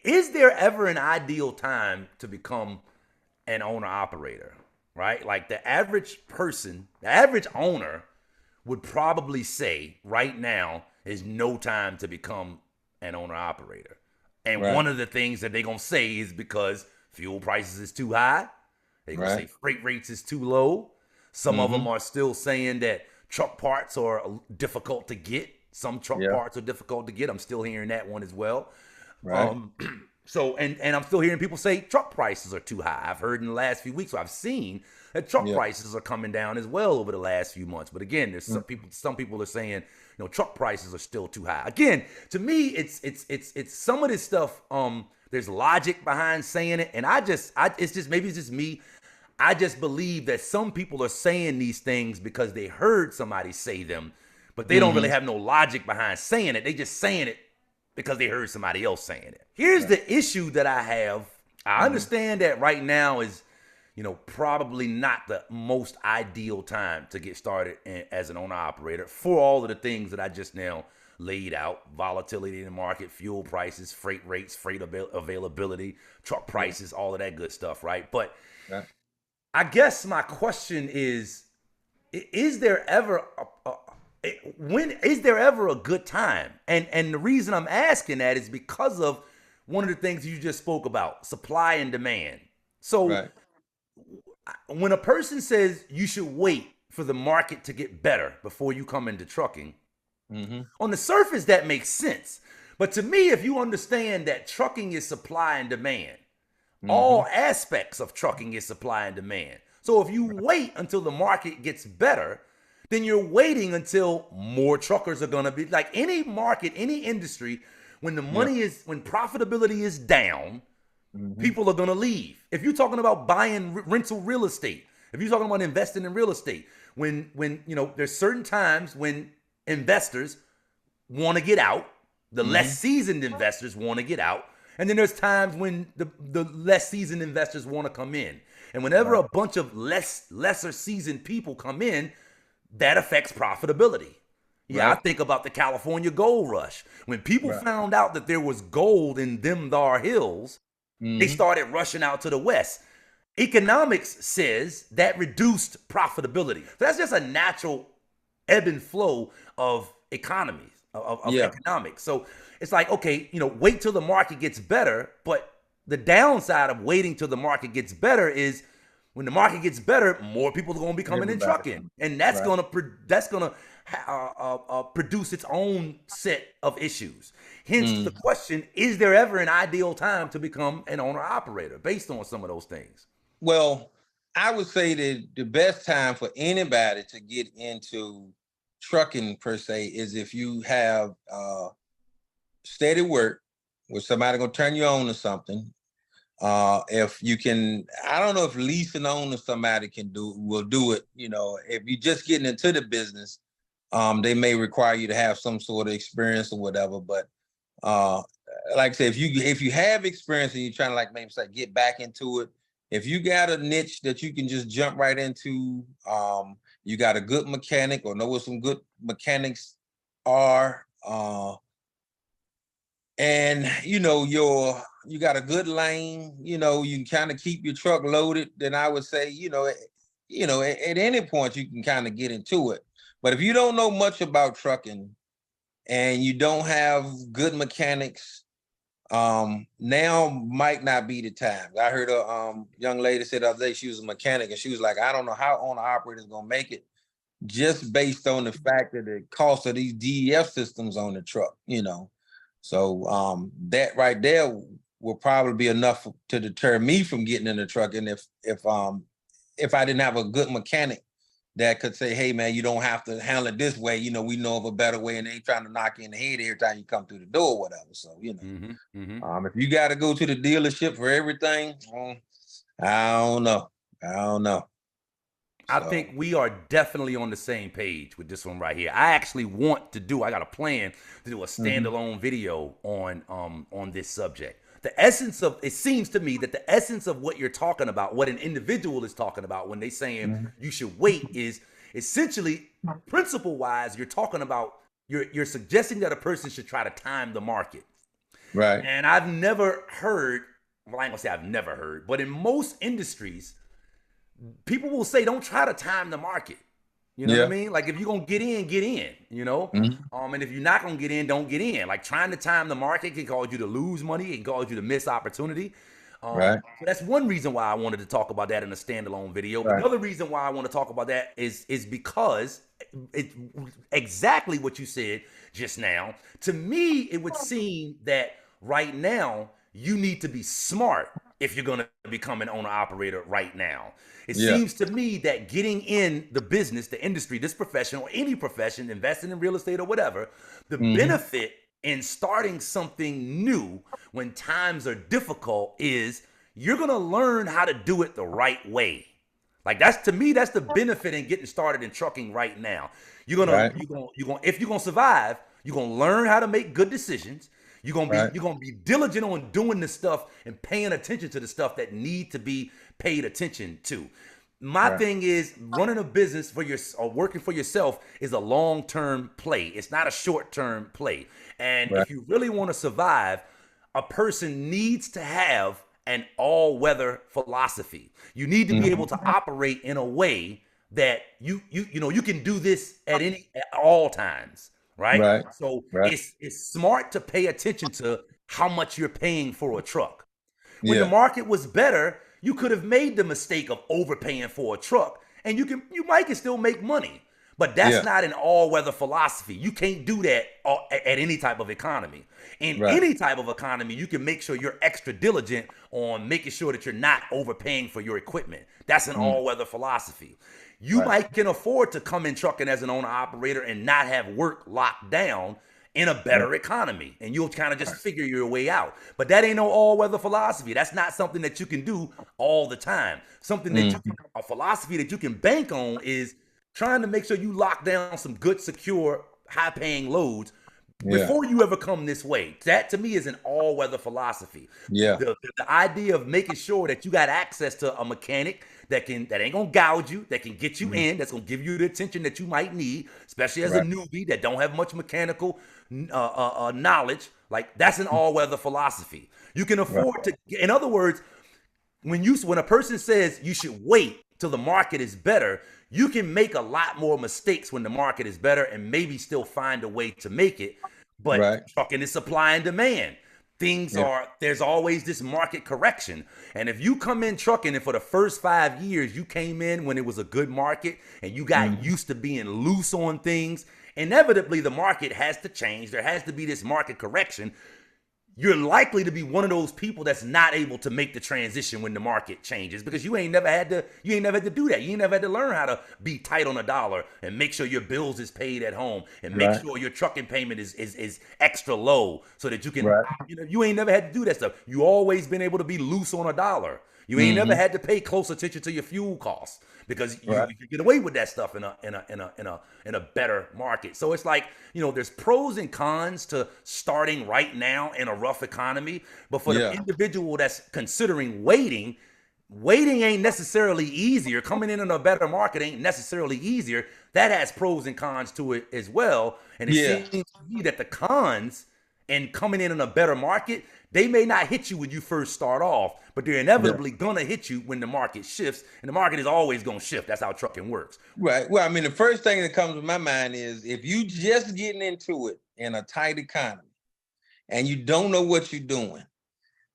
is there ever an ideal time to become an owner operator, right? Like the average person, the average owner would probably say right now is no time to become an owner operator. And Right. one of the things that they're going to say is because fuel prices is too high. They're going to say Right. freight rates is too low. Some of them Mm-hmm. are still saying that truck parts are difficult to get. Some truck Yeah. parts are difficult to get. I'm still hearing that one as well. Right. Um, so and I'm still hearing people say truck prices are too high. I've heard in the last few weeks, so I've seen that truck Yeah. prices are coming down as well over the last few months. But again, there's Mm. some people are saying, truck prices are still too high. Again, to me, it's some of this stuff. There's logic behind saying it, and it's just maybe it's just me. I just believe that some people are saying these things because they heard somebody say them, but they don't really Mm-hmm. have no logic behind saying it. They just saying it because they heard somebody else saying it. Here's Right. the issue that I have. I Mm-hmm. understand that right now is, probably not the most ideal time to get started as an owner operator for all of the things that I just now laid out: volatility in the market, fuel prices, freight rates, freight availability, truck Yeah. prices, all of that good stuff, right? But Right. I guess my question is there ever when is there ever a good time? And the reason I'm asking that is because of one of the things you just spoke about, supply and demand. So Right. when a person says you should wait for the market to get better before you come into trucking, Mm-hmm. on the surface that makes sense. But to me, if you understand that trucking is supply and demand, Mm-hmm. all aspects of trucking is supply and demand. So if you Right. wait until the market gets better, then you're waiting until more truckers are going to be like any market, any industry. When the Yeah. money is, when profitability is down, Mm-hmm. people are going to leave. If you're talking about buying rental real estate, if you're talking about investing in real estate, when there's certain times when investors want to get out. The Mm-hmm. less seasoned investors want to get out. And then there's times when the less seasoned investors want to come in. And whenever Right. a bunch of lesser seasoned people come in, that affects profitability. Yeah, I Right. think about the California gold rush. When people Right. found out that there was gold in them thar hills, they Mm-hmm. started rushing out to the west. Economics says that reduced profitability. So that's just a natural ebb and flow of economies, of Yeah. economics. So it's like, okay, wait till the market gets better. But the downside of waiting till the market gets better is when the market gets better, more people are going to be coming in Everybody trucking, coming. and that's Right. going to produce its own set of issues. Hence the Mm. question: is there ever an ideal time to become an owner operator based on some of those things? Well, I would say that the best time for anybody to get into trucking per se is if you have steady work where somebody gonna turn you on to something. If you can, I don't know if leasing on to somebody will do it. If you're just getting into the business, they may require you to have some sort of experience or whatever. But uh, like I said, if you have experience and you're trying to like maybe say get back into it, if you got a niche that you can just jump right into, you got a good mechanic or know what some good mechanics are. And you got a good lane, you can kind of keep your truck loaded, then I would say, at any point you can kind of get into it. But if you don't know much about trucking and you don't have good mechanics, now might not be the time. I heard a young lady said the other day she was a mechanic and she was like, I don't know how owner operators gonna make it just based on the fact that the cost of these DEF systems on the truck. So that right there will probably be enough to deter me from getting in the truck. And if I didn't have a good mechanic that could say, hey man, you don't have to handle it this way, we know of a better way and they ain't trying to knock you in the head every time you come through the door or whatever. So, Mm-hmm. Mm-hmm. if you gotta go to the dealership for everything, I don't know. I don't know. I So think we are definitely on the same page with this one right here. I actually want to do. I got a plan to do a mhm, standalone video on this subject. The essence of it seems to me that the essence of what you're talking about, what an individual is talking about when they saying mhm, you should wait, is essentially principle wise. You're talking about you're suggesting that a person should try to time the market. Right. And I've never heard, well, I ain't gonna say I've never heard, but in most industries, people will say, don't try to time the market. You know what I Yeah. mean? Like if you're gonna get in, get in, you know? Mhm. And if you're not gonna get in, don't get in. Like trying to time the market can cause you to lose money, it can cause you to miss opportunity. Right. So that's one reason why I wanted to talk about that in a standalone video. But the Right. other reason why I want to talk about that is because it's exactly what you said just now. To me, it would seem that right now you need to be smart if you're going to become an owner operator right now. It Yeah. seems to me that getting in the business, the industry, this profession, or any profession, investing in real estate or whatever, the Hmm. benefit in starting something new when times are difficult is you're going to learn how to do it the right way. Like that's to me, that's the benefit in getting started in trucking right now. Right. If you're gonna survive, you're gonna learn how to make good decisions. Right. You're gonna be diligent on doing the stuff and paying attention to the stuff that need to be paid attention to. My Right. thing is running a business for your or working for yourself is a long-term play. It's not a short-term play. And Right. if you really want to survive, a person needs to have an all-weather philosophy. You need to be able to Mhm. operate in a way that you can do this at all times, right? Right. So Right. it's smart to pay attention to how much you're paying for a truck. When the Yeah. market was better, you could have made the mistake of overpaying for a truck, and you might can still make money. But that's Yeah. not an all-weather philosophy. You can't do that at any type of economy. In Right. any type of economy, you can make sure you're extra diligent on making sure that you're not overpaying for your equipment. That's an Mm. all-weather philosophy. You Right. might can afford to come in trucking as an owner operator and not have work locked down in a Right. better economy, and you'll kind of just Right. figure your way out. But that ain't no all-weather philosophy. That's not something that you can do all the time. Mhm. A philosophy that you can bank on is trying to make sure you lock down some good, secure, high-paying loads Yeah. before you ever come this way. That to me is an all-weather philosophy. Yeah. The idea of making sure that you got access to a mechanic that ain't gonna gouge you, that can get you Mhm. in, that's gonna give you the attention that you might need, especially as a Right. newbie that don't have much mechanical knowledge. Like that's an all-weather philosophy. You can Right. afford to. In other words, when a person says you should wait till the market is better, you can make a lot more mistakes when the market is better and maybe still find a way to make it. But Right. trucking is supply and demand. Yeah. There's always this market correction. And if you come in trucking and for the first 5 years you came in when it was a good market and you got Mhm. used to being loose on things, inevitably the market has to change. There has to be this market correction. You're likely to be one of those people that's not able to make the transition when the market changes because you ain't never had to do that. You ain't never had to learn how to be tight on a dollar and make sure your bills is paid at home and make Right. sure your trucking payment is extra low so that you can, Right. you ain't never had to do that stuff. You always been able to be loose on a dollar. You ain't never Mhm. had to pay close attention to your fuel costs because Right. you can get away with that stuff in a better market. So it's like, there's pros and cons to starting right now in a rough economy. But for the Yeah. individual that's considering waiting ain't necessarily easier. Coming in a better market ain't necessarily easier. That has pros and cons to it as well. And it Yeah. seems to me that the cons and coming in a better market, they may not hit you when you first start off, but they're Yeah. inevitably gonna hit you when the market shifts, and the market is always gonna shift. That's how trucking works. Right. Well, I mean, the first thing that comes to my mind is if you just getting into it in a tight economy and you don't know what you're doing,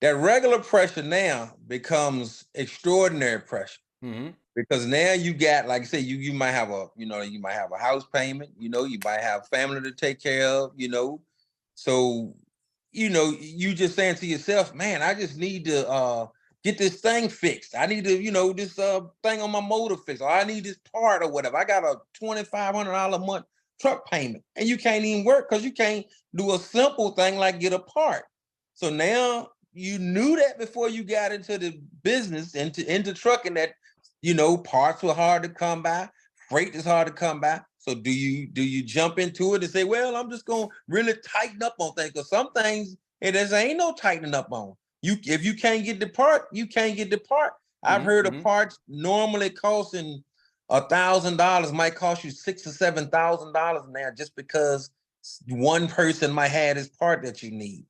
that regular pressure now becomes extraordinary pressure Mm-hmm. because now you got, like I say, you might have you might have a house payment, you might have family to take care of, so you just saying to yourself, man, I just need to get this thing fixed. I need to, this thing on my motor fixed, or I need this part or whatever. I got a $2,500 a month truck payment, and you can't even work because you can't do a simple thing like get a part. So now you knew that before you got into the business, into trucking, that parts were hard to come by, freight is hard to come by. So do you jump into it and say, well, I'm just gonna really tighten up on things? Because some things ain't no tightening up on. If you can't get the part, you can't get the part. I've heard of Mm-hmm. parts normally costing $1,000 might cost you $6,000 or $7,000 now, just because one person might have this part that you need.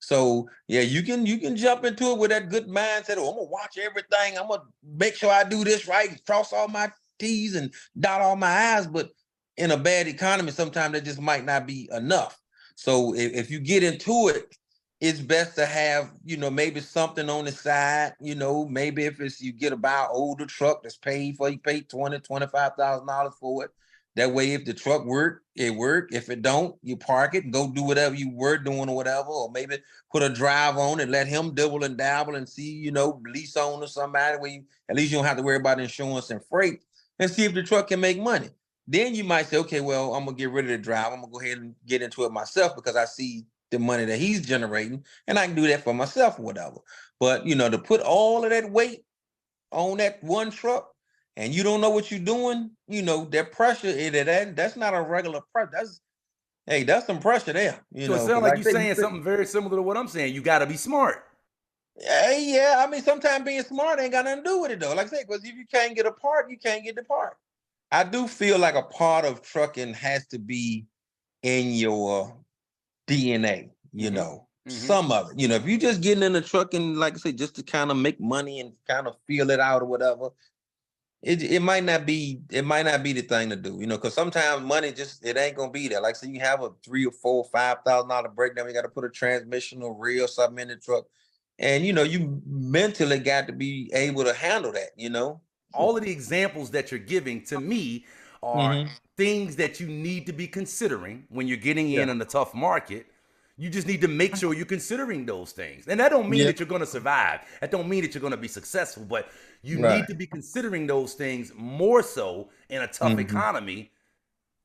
So yeah, you can jump into it with that good mindset. Oh, I'm gonna watch everything. I'm gonna make sure I do this right, cross all my T's and dot all my I's. But in a bad economy, sometimes that just might not be enough. So if you get into it, it's best to have, maybe something on the side. Maybe if it's you get a buy older truck that's paid for, you pay $20,000-$25,000 for it. That way, if the truck work, it work. If it don't, you park it and go do whatever you were doing or whatever, or maybe put a drive on and let him dibble and dabble and see, lease on to somebody where at least you don't have to worry about insurance and freight, and see if the truck can make money. Then you might say, okay, well, I'm gonna get rid of the drive. I'm gonna go ahead and get into it myself because I see the money that he's generating, and I can do that for myself or whatever. But to put all of that weight on that one truck, and you don't know what you're doing, that pressure, that's not a regular pressure. That's some pressure there, So it sounds because like like you're I say, saying something very similar to what I'm saying. You got to be smart. yeah, I mean, sometimes being smart ain't got nothing to do with it though. Like I say, because if you can't get a part, you can't get the part. I do feel like a part of trucking has to be in your DNA, Mm-hmm. some of it. If you just getting in the trucking, like I say, just to kind of make money and kind of feel it out or whatever, it might not be the thing to do, because sometimes money just it ain't gonna be there. Like, say you have a $3,000 or $4,000, $5,000 breakdown, you got to put a transmission or reel something in the truck, and you mentally got to be able to handle that. All of the examples that you're giving to me are Hmm. things that you need to be considering when you're getting Yeah. in a tough market. You just need to make sure you're considering those things. And that don't mean Yeah. that you're going to survive. That don't mean that you're going to be successful, but you need Right. to be considering those things more so in a tough Hmm. economy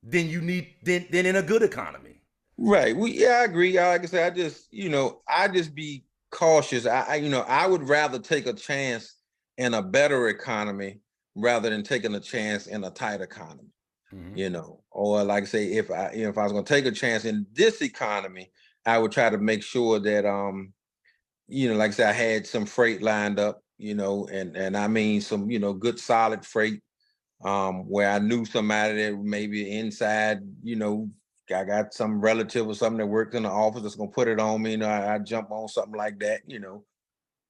than you need than in a good economy. Right. Well, yeah, I agree. Like I said, I just be cautious. I would rather take a chance in a better economy rather than taking a chance in a tight economy. Mm-hmm. Or like I say, if I was going to take a chance in this economy, I would try to make sure that like I said, I had some freight lined up, and I mean some, good solid freight, where I knew somebody that maybe inside, I got some relative or something that worked in the office that's gonna put it on me, I jump on something like that.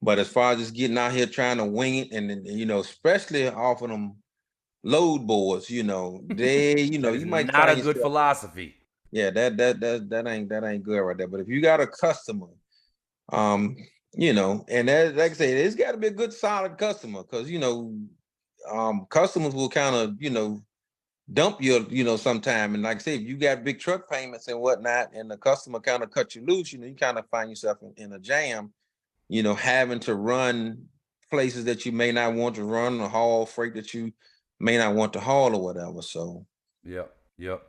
But as far as just getting out here trying to wing it, and then, especially off of them load boards, That is you might not a find good yourself, philosophy. yeah, that ain't good right there. But if you got a customer, um, and that, like I say, it's got to be a good solid customer, because customers will kind of, dump you, sometime. And like I say, if you got big truck payments and whatnot, and the customer kind of cut you loose, you kind of find yourself in a jam, having to run places that you may not want to run, or haul freight that you may not want to haul or whatever. So Yep. Yep.